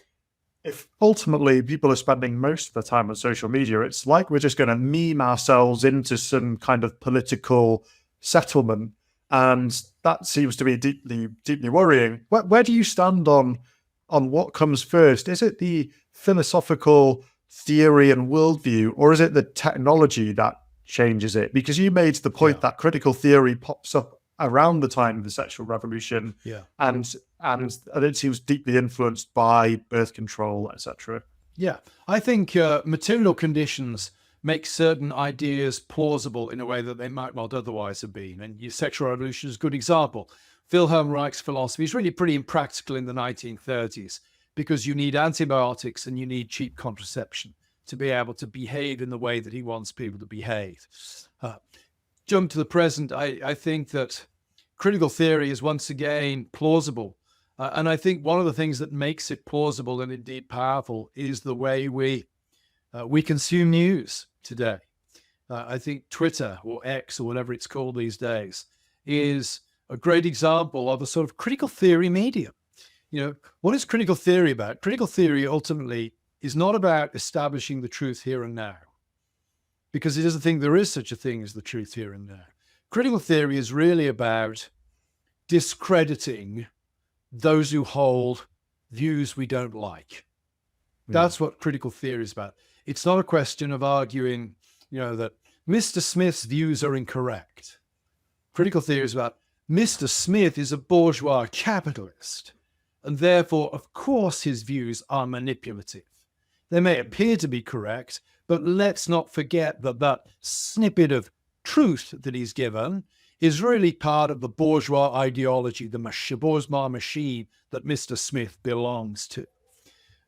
If ultimately people are spending most of the time on social media, it's like we're just going to meme ourselves into some kind of political settlement. And that seems to be deeply, deeply worrying. Where do you stand on what comes first? Is it the philosophical theory and worldview, or is it the technology that changes it? Because you made the point that critical theory pops up around the time of the sexual revolution, and it seems deeply influenced by birth control, etc. Yeah, I think material conditions make certain ideas plausible in a way that they might not otherwise have been. And your sexual revolution is a good example. Wilhelm Reich's philosophy is really pretty impractical in the 1930s because you need antibiotics and you need cheap contraception to be able to behave in the way that he wants people to behave. Jump to the present, I think that critical theory is once again plausible. And I think one of the things that makes it plausible and indeed powerful is the way we consume news today. I think Twitter or X or whatever it's called these days is a great example of a sort of critical theory medium. You know, what is critical theory about? Critical theory ultimately is not about establishing the truth here and now, because it doesn't think there is such a thing as the truth here and now. Critical theory is really about discrediting those who hold views we don't like. That's what critical theory is about. It's not a question of arguing, that Mr. Smith's views are incorrect. Critical theory is about Mr. Smith is a bourgeois capitalist, and therefore, of course, his views are manipulative. They may appear to be correct, but let's not forget that that snippet of truth that he's given is really part of the bourgeois ideology, the bourgeois machine that Mr. Smith belongs to.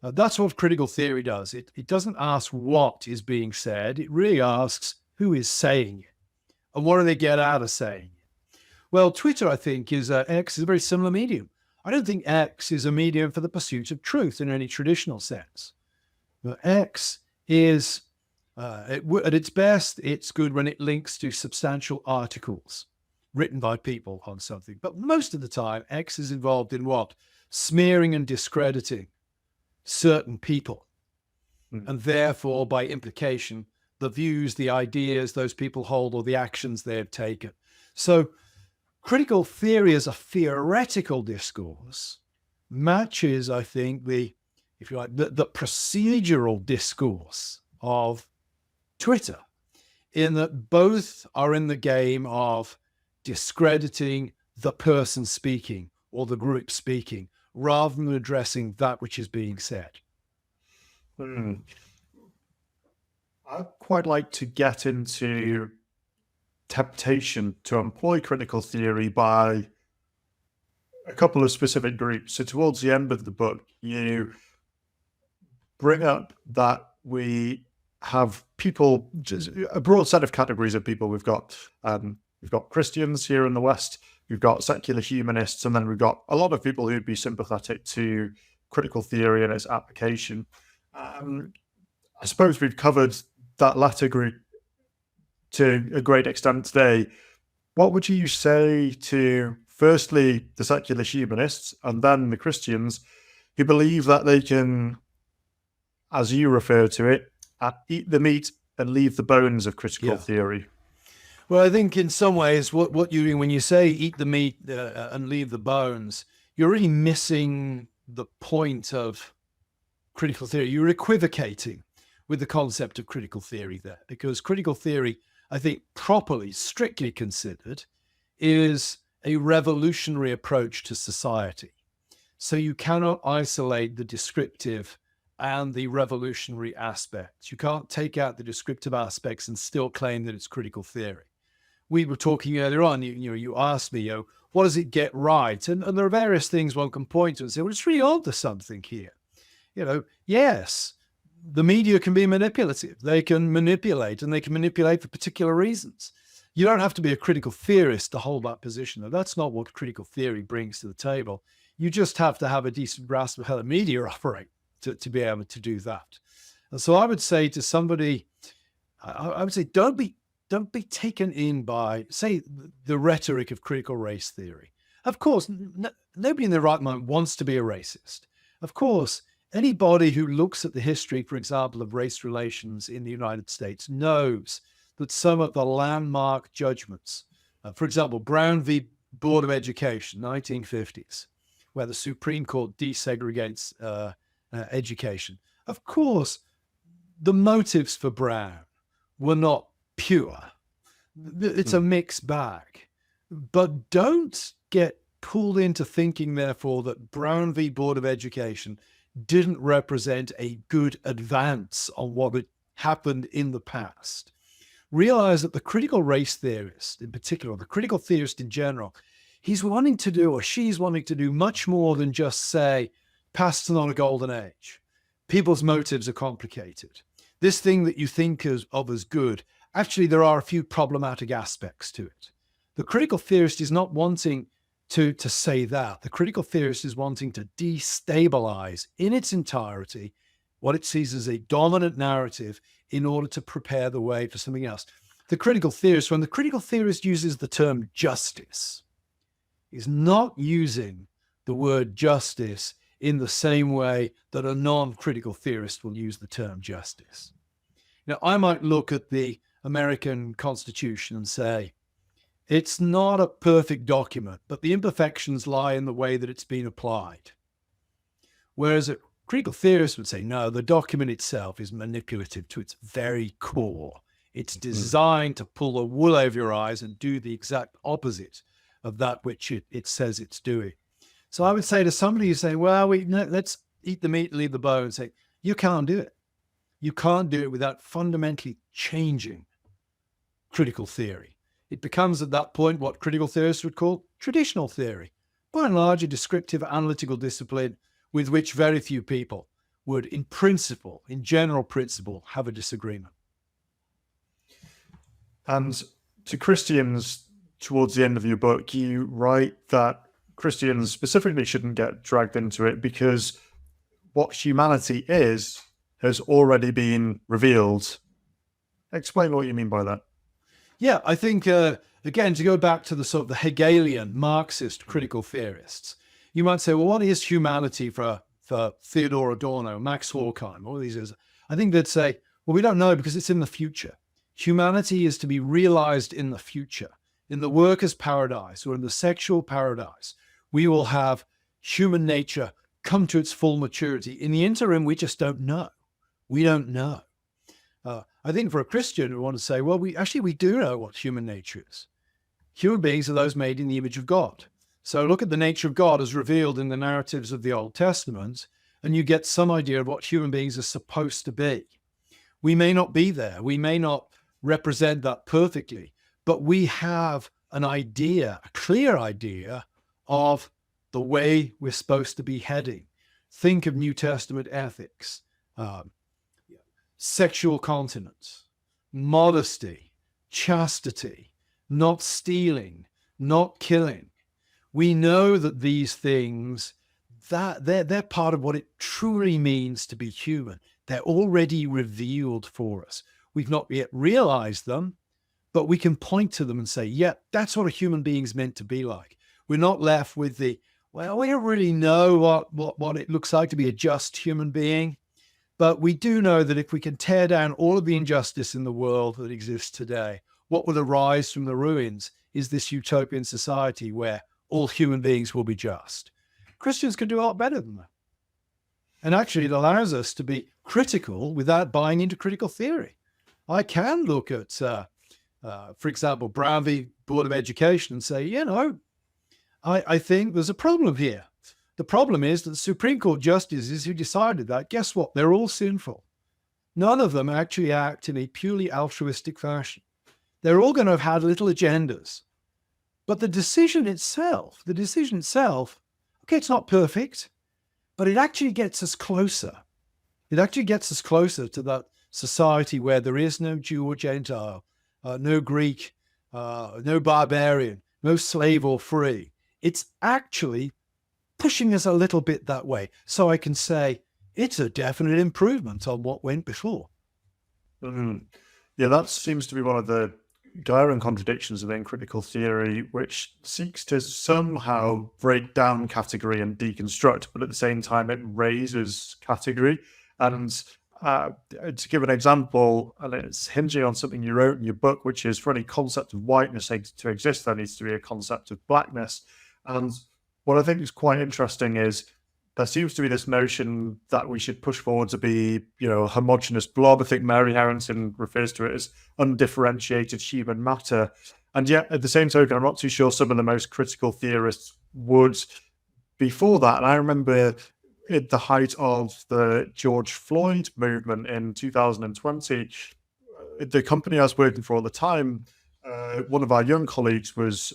That's what critical theory does. It doesn't ask what is being said. It really asks who is saying it and what do they get out of saying it. Well, Twitter, I think, X is a very similar medium. I don't think X is a medium for the pursuit of truth in any traditional sense. But X is, at its best, it's good when it links to substantial articles written by people on something. But most of the time, X is involved in what? Smearing and discrediting certain people. And therefore, by implication, the views, the ideas those people hold or the actions they have taken. So critical theory as a theoretical discourse matches, I think, the procedural discourse of Twitter, in that both are in the game of discrediting the person speaking or the group speaking, rather than addressing that which is being said. I'd quite like to get into temptation to employ critical theory by a couple of specific groups. So towards the end of the book, you bring up that we have people, just a broad set of categories of people. We've got Christians here in the West, we've got secular humanists, and then we've got a lot of people who'd be sympathetic to critical theory and its application. I suppose we've covered that latter group to a great extent today. What would you say to, firstly, the secular humanists and then the Christians who believe that they can, as you refer to it, eat the meat and leave the bones of critical theory? Well, I think in some ways what you do when you say eat the meat and leave the bones, you're really missing the point of critical theory. You're equivocating with the concept of critical theory there, because critical theory, I think, properly, strictly considered, is a revolutionary approach to society. So you cannot isolate the descriptive and the revolutionary aspects. You can't take out the descriptive aspects and still claim that it's critical theory. We were talking earlier on, you asked me, what does it get right? And there are various things one can point to and say, well, it's really on to something here. Yes, the media can be manipulative. They can manipulate, and they can manipulate for particular reasons. You don't have to be a critical theorist to hold that position. That's not what critical theory brings to the table. You just have to have a decent grasp of how the media operate to be able to do that. And so I would say to somebody, I would say, don't be taken in by, say, the rhetoric of critical race theory. Of course, nobody in their right mind wants to be a racist. Of course, anybody who looks at the history, for example, of race relations in the United States knows that some of the landmark judgments, for example, Brown v. Board of Education, 1950s, where the Supreme Court desegregates education. Of course, the motives for Brown were not pure. It's a mixed bag. But don't get pulled into thinking, therefore, that Brown v. Board of Education didn't represent a good advance on what had happened in the past. Realize that the critical race theorist, in particular, the critical theorist in general, he's wanting to do, or she's wanting to do, much more than just say, past's not a golden age. People's motives are complicated. This thing that you think of as good, actually, there are a few problematic aspects to it. The critical theorist is not wanting to say that. The critical theorist is wanting to destabilize in its entirety what it sees as a dominant narrative in order to prepare the way for something else. The critical theorist, when the critical theorist uses the term justice, is not using the word justice in the same way that a non-critical theorist will use the term justice. Now, I might look at the American Constitution and say, it's not a perfect document, but the imperfections lie in the way that it's been applied. Whereas a critical theorist would say, no, the document itself is manipulative to its very core. It's designed to pull the wool over your eyes and do the exact opposite of that which it says it's doing. So I would say to somebody who say, well, let's eat the meat, leave the bone, say, you can't do it. You can't do it without fundamentally changing critical theory. It becomes at that point what critical theorists would call traditional theory, by and large a descriptive analytical discipline with which very few people would, in principle, in general principle, have a disagreement. And to Christians, towards the end of your book, you write that Christians specifically shouldn't get dragged into it because what humanity is has already been revealed. Explain what you mean by that. Yeah, I think, again, to go back to the sort of the Hegelian Marxist critical theorists, you might say, well, what is humanity for Theodor Adorno, Max Horkheim, all these is? I think they'd say, well, we don't know because it's in the future. Humanity is to be realized in the future. In the workers' paradise or in the sexual paradise, we will have human nature come to its full maturity. In the interim, we just don't know. We don't know. I think for a Christian, we want to say, well, we do know what human nature is. Human beings are those made in the image of God. So look at the nature of God as revealed in the narratives of the Old Testament, and you get some idea of what human beings are supposed to be. We may not be there. We may not represent that perfectly, but we have an idea, a clear idea of the way we're supposed to be heading. Think of New Testament ethics. Sexual continence, modesty, chastity, not stealing, not killing. We know that these things, that they're part of what it truly means to be human. They're already revealed for us. We've not yet realized them, but we can point to them and say, yeah, that's what a human being's meant to be like. We're not left with the, well, we don't really know what it looks like to be a just human being. But we do know that if we can tear down all of the injustice in the world that exists today, what will arise from the ruins is this utopian society where all human beings will be just. Christians can do a lot better than that. And actually, it allows us to be critical without buying into critical theory. I can look at, for example, Brown v. Board of Education and say, I think there's a problem here. The problem is that the Supreme Court justices who decided that, guess what? They're all sinful. None of them actually act in a purely altruistic fashion. They're all going to have had little agendas. But the decision itself, okay, it's not perfect, but it actually gets us closer it actually gets us closer to that society where there is no Jew or Gentile, no Greek, no barbarian, no slave or free. It's actually pushing us a little bit that way. So I can say it's a definite improvement on what went before. Mm. Yeah, that seems to be one of the glaring contradictions within critical theory, which seeks to somehow break down category and deconstruct, but at the same time, it raises category. And to give an example, and it's hinging on something you wrote in your book, which is for any concept of whiteness to exist, there needs to be a concept of blackness. And what I think is quite interesting is there seems to be this notion that we should push forward to be, a homogenous blob. I think Mary Harrington refers to it as undifferentiated human matter. And yet, at the same token, I'm not too sure some of the most critical theorists would before that. And I remember at the height of the George Floyd movement in 2020, the company I was working for at the time, one of our young colleagues was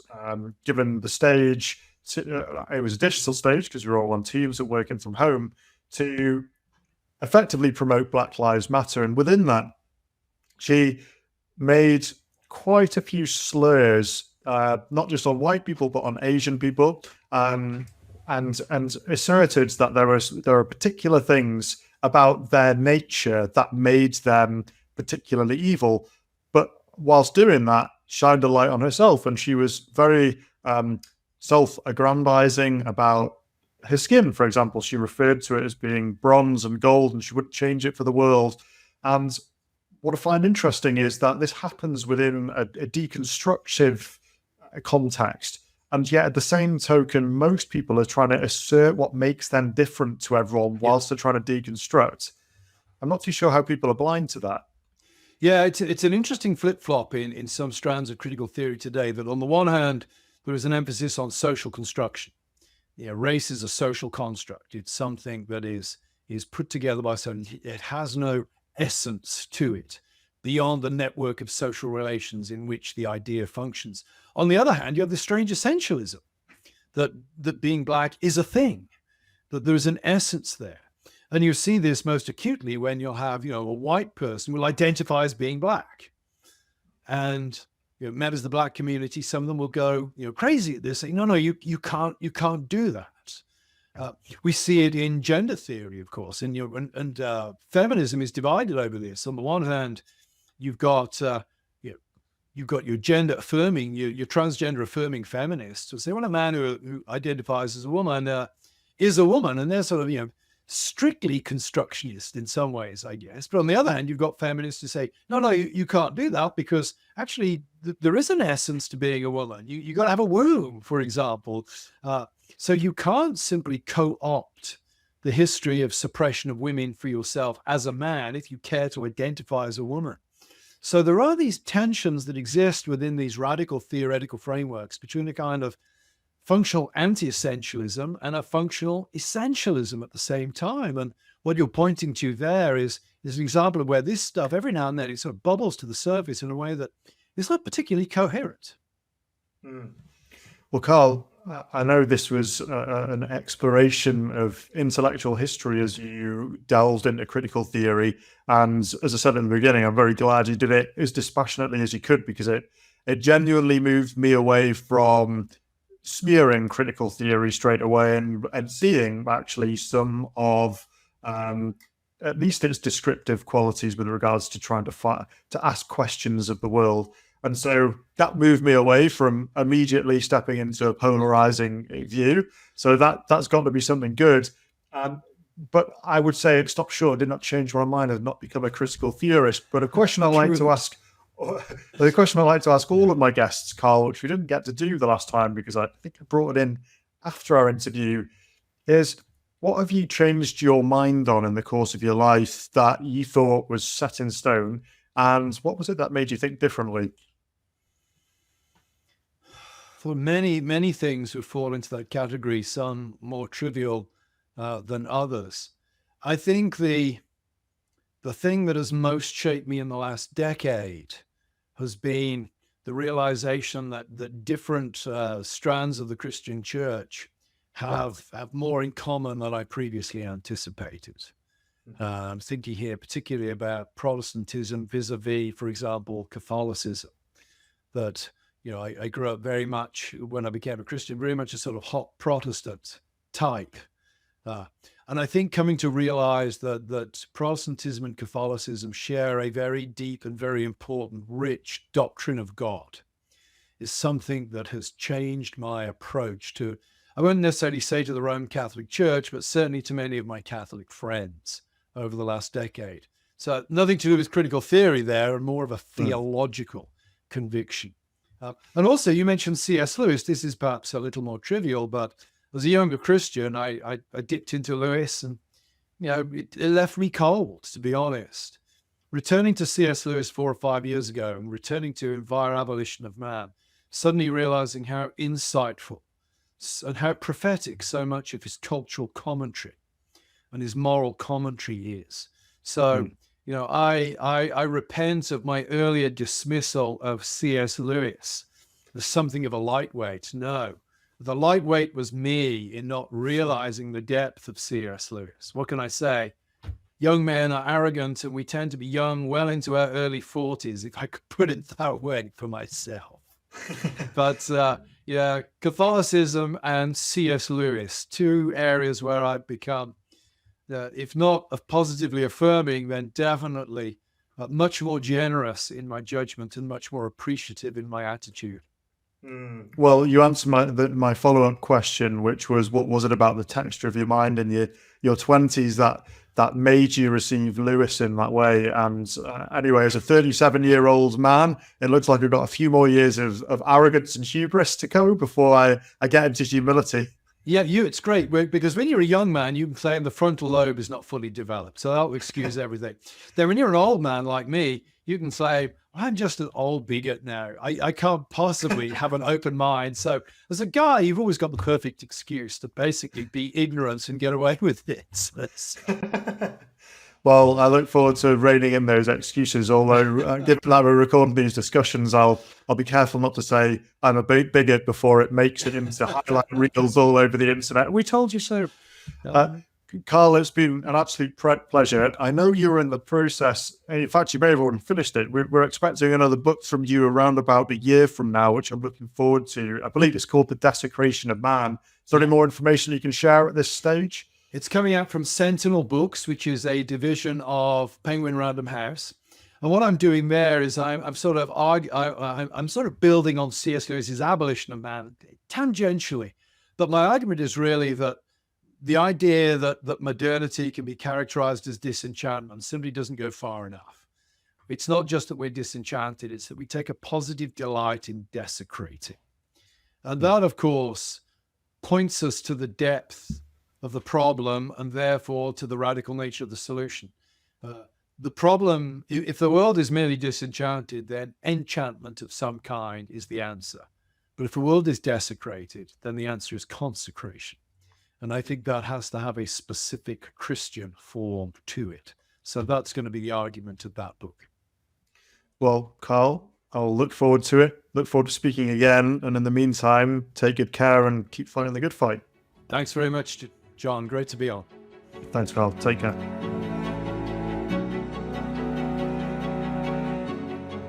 given the stage. It was a digital stage because we were all on Teams and working from home to effectively promote Black Lives Matter. And within that, she made quite a few slurs, not just on white people, but on Asian people, and asserted that there are particular things about their nature that made them particularly evil. But whilst doing that, shined a light on herself, and she was very self-aggrandizing about her skin, for example. She referred to it as being bronze and gold, and she wouldn't change it for the world. And what I find interesting is that this happens within a deconstructive context. And yet, at the same token, most people are trying to assert what makes them different to everyone whilst they're trying to deconstruct. I'm not too sure how people are blind to that. Yeah, it's an interesting flip-flop in some strands of critical theory today, that on the one hand, there is an emphasis on social construction. Race is a social construct. It's something that is put together by someone. It has no essence to it beyond the network of social relations in which the idea functions. On the other hand, you have this strange essentialism that being black is a thing, that there is an essence there. And you see this most acutely when you'll have, a white person will identify as being black. And members of the black community, some of them will go, crazy at this, saying, no, you can't do that. We see it in gender theory, of course, and feminism is divided over this. On the one hand, you've got your gender affirming, your transgender affirming feminists who say, well, a man who identifies as a woman is a woman, and they're sort of strictly constructionist in some ways, I guess. But on the other hand, you've got feminists who say, no, you can't do that, because actually there is an essence to being a woman. You got to have a womb, for example. So you can't simply co-opt the history of suppression of women for yourself as a man if you care to identify as a woman. So there are these tensions that exist within these radical theoretical frameworks between a kind of functional anti-essentialism and a functional essentialism at the same time. And what you're pointing to there is an example of where this stuff, every now and then, it sort of bubbles to the surface in a way that is not particularly coherent. Well, Karl, I know this was an exploration of intellectual history as you delved into critical theory. And as I said in the beginning, I'm very glad you did it as dispassionately as you could, because it genuinely moved me away from smearing critical theory straight away and seeing actually some of at least its descriptive qualities with regards to trying to ask questions of the world. And so that moved me away from immediately stepping into a polarizing view. So that's got to be something good. But I would say it stopped short, did not change my mind, and not become a critical theorist. But a question I like to ask, the question I like to ask all of my guests, Karl, which we didn't get to do the last time because I think I brought it in after our interview, is what have you changed your mind on in the course of your life that you thought was set in stone? And what was it that made you think differently? For many, many things would fall into that category, some more trivial than others. I think the thing that has most shaped me in the last decade has been the realization that different strands of the Christian church have more in common than I previously anticipated. I'm thinking here particularly about Protestantism vis-a-vis, for example, Catholicism. That, I grew up very much, when I became a Christian, very much a sort of hot Protestant type. And I think coming to realize that Protestantism and Catholicism share a very deep and very important, rich doctrine of God is something that has changed my approach to, I won't necessarily say to the Roman Catholic Church, but certainly to many of my Catholic friends over the last decade. So nothing to do with critical theory there, and more of a theological conviction. And also, you mentioned C.S. Lewis. This is perhaps a little more trivial, but as a younger Christian, I dipped into Lewis, and it left me cold, to be honest. Returning to C.S. Lewis 4 or 5 years ago, and returning to Envir Abolition of Man, suddenly realizing how insightful and how prophetic so much of his cultural commentary and his moral commentary is. So, I repent of my earlier dismissal of C.S. Lewis as something of a lightweight. No, the lightweight was me in not realizing the depth of C.S. Lewis. What can I say? Young men are arrogant, and we tend to be young well into our early 40s, if I could put it that way for myself. But Catholicism and C.S. Lewis, two areas where I've become, if not positively affirming, then definitely much more generous in my judgment and much more appreciative in my attitude. Well, you answered my follow-up question, which was, what was it about the texture of your mind in your 20s that made you receive Lewis in that way? And anyway, as a 37-year-old man, it looks like we've got a few more years of arrogance and hubris to go before I get into humility. Yeah, it's great, because when you're a young man, you can claim the frontal lobe is not fully developed, so that'll excuse everything. Then when you're an old man like me, you can say, I'm just an old bigot now. I can't possibly have an open mind. So as a guy, you've always got the perfect excuse to basically be ignorant and get away with it. Well, I look forward to reining in those excuses, although given that we're recording these discussions, I'll be careful not to say I'm a bigot before it makes it into highlight reels all over the internet. We told you so. Karl, it's been an absolute pleasure. I know you're in the process. In fact, you may have already finished it. We're expecting another book from you around about a year from now, which I'm looking forward to. I believe it's called The Desecration of Man. Is there any more information you can share at this stage? It's coming out from Sentinel Books, which is a division of Penguin Random House. And what I'm doing there is I'm sort of building on C.S. Lewis's Abolition of Man tangentially. But my argument is really that the idea that modernity can be characterized as disenchantment simply doesn't go far enough. It's not just that we're disenchanted, it's that we take a positive delight in desecrating. And that, of course, points us to the depth of the problem and therefore to the radical nature of the solution. The problem, if the world is merely disenchanted, then enchantment of some kind is the answer. But if the world is desecrated, then the answer is consecration. And I think that has to have a specific Christian form to it. So that's going to be the argument of that book. Well, Karl, I'll look forward to it. Look forward to speaking again. And in the meantime, take good care and keep fighting the good fight. Thanks very much, John. Great to be on. Thanks, Karl. Take care.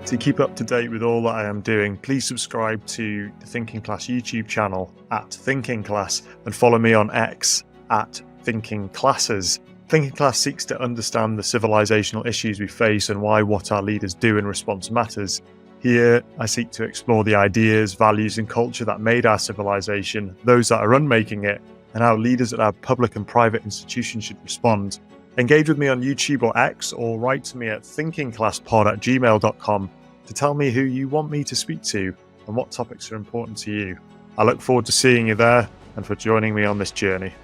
To keep up to date with all that I am doing, please subscribe to the Thinking Class YouTube channel at Thinking Class and follow me on X at Thinking Classes. Thinking Class seeks to understand the civilizational issues we face and why what our leaders do in response matters. Here, I seek to explore the ideas, values, and culture that made our civilization, those that are unmaking it, and how leaders at our public and private institutions should respond. Engage with me on YouTube or X, or write to me at thinkingclasspod@gmail.com to tell me who you want me to speak to and what topics are important to you. I look forward to seeing you there and for joining me on this journey.